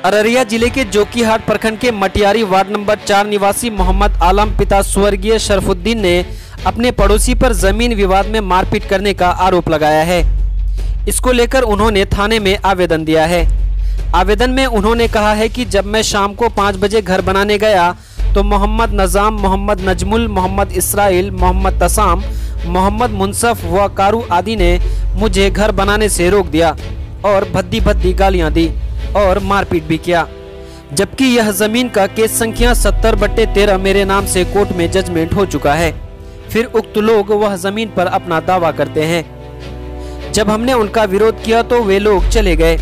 अररिया जिले के जोकीहाट प्रखंड के मटियारी वार्ड नंबर 4 निवासी मोहम्मद आलम पिता स्वर्गीय शरफुद्दीन ने अपने पड़ोसी पर जमीन विवाद में मारपीट करने का आरोप लगाया है। इसको लेकर उन्होंने थाने में आवेदन दिया है। आवेदन में उन्होंने कहा है कि जब मैं शाम को 5 बजे घर बनाने गया तो मोहम्मद नज़ाम, मोहम्मद नजमुल, मोहम्मद इसराइल, मोहम्मद तसाम, मोहम्मद मुनसफ व कारू आदि ने मुझे घर बनाने से रोक दिया और भद्दी भद्दी गालियां दी और मारपीट भी किया। जबकि यह जमीन का केस संख्या 70/13 मेरे नाम से कोर्ट में जजमेंट हो चुका है। फिर उक्त लोग वह जमीन पर अपना दावा करते हैं। जब हमने उनका विरोध किया तो वे लोग चले गए।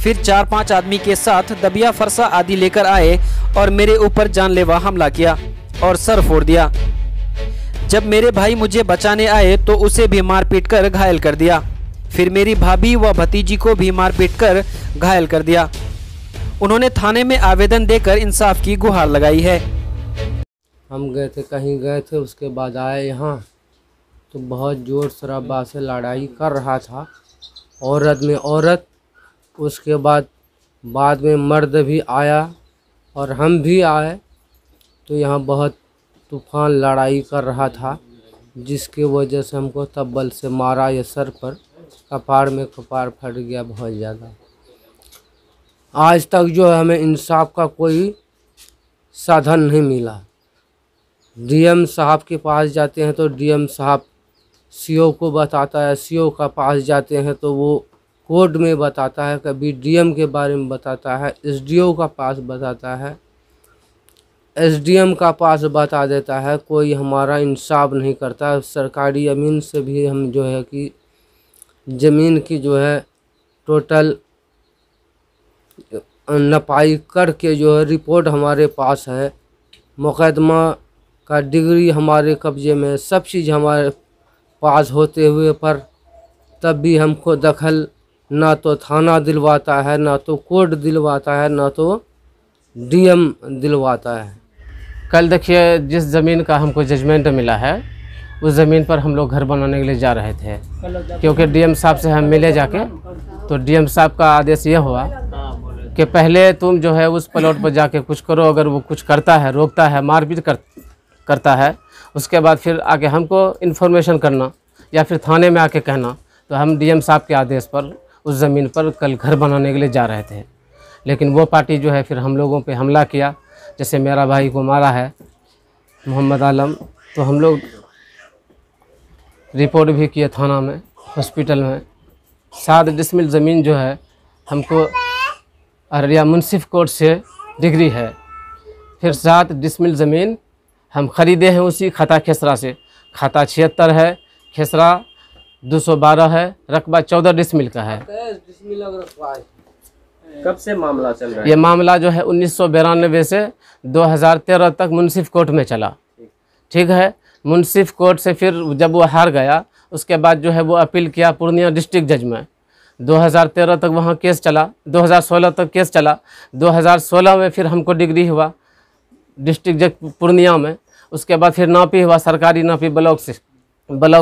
फिर 4-5 आदमी के साथ दबिया फरसा आदि लेकर आए और मेरे ऊपर जानलेवा हमला किया और सर फोड़ दिया। जब मेरे भाई मुझे बचाने आए तो उसे भी मारपीट कर घायल कर दिया। फिर मेरी भाभी व भतीजी को भी मारपीट कर घायल कर दिया। उन्होंने थाने में आवेदन देकर इंसाफ की गुहार लगाई है। हम कहीं गए थे, उसके बाद आए यहाँ तो बहुत जोर शराबा से लड़ाई कर रहा था, औरत में औरत। उसके बाद में मर्द भी आया और हम भी आए तो यहाँ बहुत तूफान लड़ाई कर रहा था, जिसकी वजह से हमको तब्बल से मारा। ये सर पर कपार में कपार फट गया बहुत ज़्यादा। आज तक जो है हमें इंसाफ का कोई साधन नहीं मिला। डीएम साहब के पास जाते हैं तो डीएम साहब सीओ को बताता है, सीओ का पास जाते हैं तो वो कोर्ट में बताता है, कभी डीएम के बारे में बताता है, एसडीओ का पास बताता है, एसडीएम का पास बता देता है। कोई हमारा इंसाफ नहीं करता। सरकारी ज़मीन से भी हम जो है कि ज़मीन की जो है टोटल नपाई करके जो है रिपोर्ट हमारे पास है, मुकदमा का डिग्री हमारे कब्जे में, सब चीज़ हमारे पास होते हुए पर तब भी हमको दखल ना तो थाना दिलवाता है, ना तो कोर्ट दिलवाता है, ना तो डीएम दिलवाता है। कल देखिए, जिस ज़मीन का हमको जजमेंट मिला है उस ज़मीन पर हम लोग घर बनाने के लिए जा रहे थे, क्योंकि डीएम साहब से हम मिले जाके तो डीएम साहब का आदेश ये हुआ कि पहले तुम जो है उस प्लॉट पर जाके कुछ करो। अगर वो कुछ करता है, रोकता है, मारपीट करता है, उसके बाद फिर आके हमको इन्फॉर्मेशन करना या फिर थाने में आके कहना। तो हम डीएम साहब के आदेश पर उस ज़मीन पर कल घर बनाने के लिए जा रहे थे, लेकिन वो पार्टी जो है फिर हम लोगों पे हमला किया। जैसे मेरा भाई को मारा है मोहम्मद आलम, तो हम लोग रिपोर्ट भी किए थाना में, हॉस्पिटल में। 7 डिसमिल ज़मीन जो है हमको अररिया मुंसिफ कोर्ट से डिग्री है। फिर 7 डिसमिल ज़मीन हम ख़रीदे हैं उसी खाता खेसरा से। खाता 76 है, खेसरा 212 है, रकबा 14 डिसमिल का है। कब से मामला चल रहा है? ये मामला जो है 1992 से 2013 तक मुंसिफ कोर्ट में चला। ठीक है, मुंसिफ कोर्ट से फिर जब वो हार गया उसके बाद जो है वो अपील किया पूर्णिया डिस्ट्रिक्ट जज में। 2013 तक वहाँ केस चला, 2016 तक केस चला। 2016 में फिर हमको डिग्री हुआ डिस्ट्रिक्ट जज पूर्णिया में। उसके बाद फिर नापी हुआ, सरकारी नापी ब्लॉक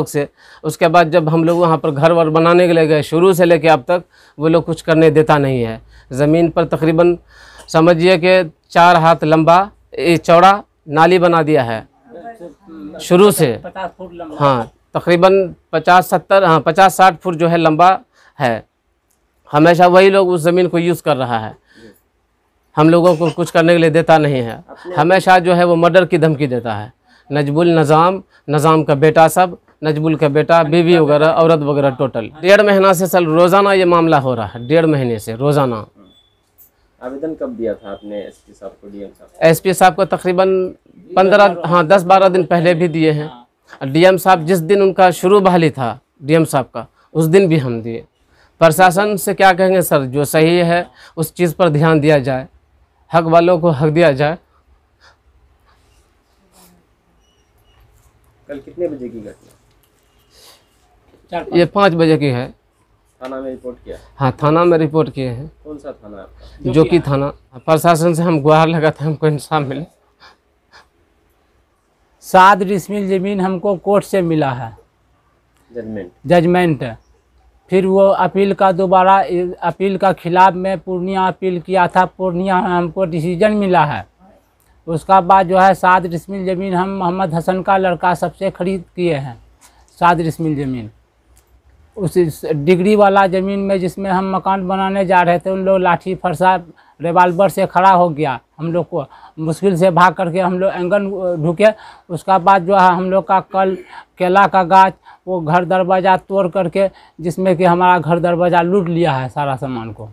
से। उसके बाद जब हम लोग वहाँ पर घर वर बनाने के लिए गए, शुरू से लेके अब तक वो लोग कुछ करने देता नहीं है। ज़मीन पर तकरीबन समझिए कि 4 हाथ लंबा चौड़ा नाली बना दिया है शुरू से। हाँ, तकरीबन 50-60 फुट जो है लंबा है। हमेशा वही लोग उस ज़मीन को यूज़ कर रहा है, हम लोगों को कुछ करने के लिए देता नहीं है। हमेशा जो है वो मर्डर की धमकी देता है। नजमुल, नज़ाम का बेटा, सब नजमुल का बेटा, बीवी वगैरह, औरत वगैरह, टोटल 1.5 महीना से सर रोज़ाना ये मामला हो रहा है। 1.5 महीने से रोज़ाना। आवेदन कब दिया था आपने एसपी साहब को, डीएम साहब? एसपी साहब को तकरीबन 10-12 दिन पहले भी दिए हैं। डीएम साहब जिस दिन उनका शुरू बहाली था डीएम साहब का, उस दिन भी हम दिए। प्रशासन से क्या कहेंगे सर, जो सही है उस चीज़ पर ध्यान दिया जाए, हक वालों को हक दिया जाए। कल कितने बजे की घटना? ये 5 बजे की है। थाना में रिपोर्ट किया? हाँ, थाना में रिपोर्ट किए हैं। कौन सा थाना आपका? जो कि थाना। प्रशासन से हम गुहार लगा था हमको इंसाफ मिले। 7 डिसमिल ज़मीन हमको कोर्ट से मिला है, जजमेंट। फिर वो अपील का दोबारा अपील का खिलाफ में पूर्णिया अपील किया था, पूर्णिया में हमको डिसीजन मिला है। उसका बाद जो है 7 डिसमिल ज़मीन हम मोहम्मद हसन का लड़का सबसे खरीद किए हैं। 7 डिसमिल ज़मीन उस डिग्री वाला ज़मीन में जिसमें हम मकान बनाने जा रहे थे, उन लोग लाठी फरसा रिवाल्वर से खड़ा हो गया। हम लोग को मुश्किल से भाग करके हम लोग आंगन ढुके। उसका बाद जो है हम लोग का कल केला का गाछ वो घर दरवाज़ा तोड़ करके, जिसमें कि हमारा घर दरवाज़ा लूट लिया है सारा सामान को।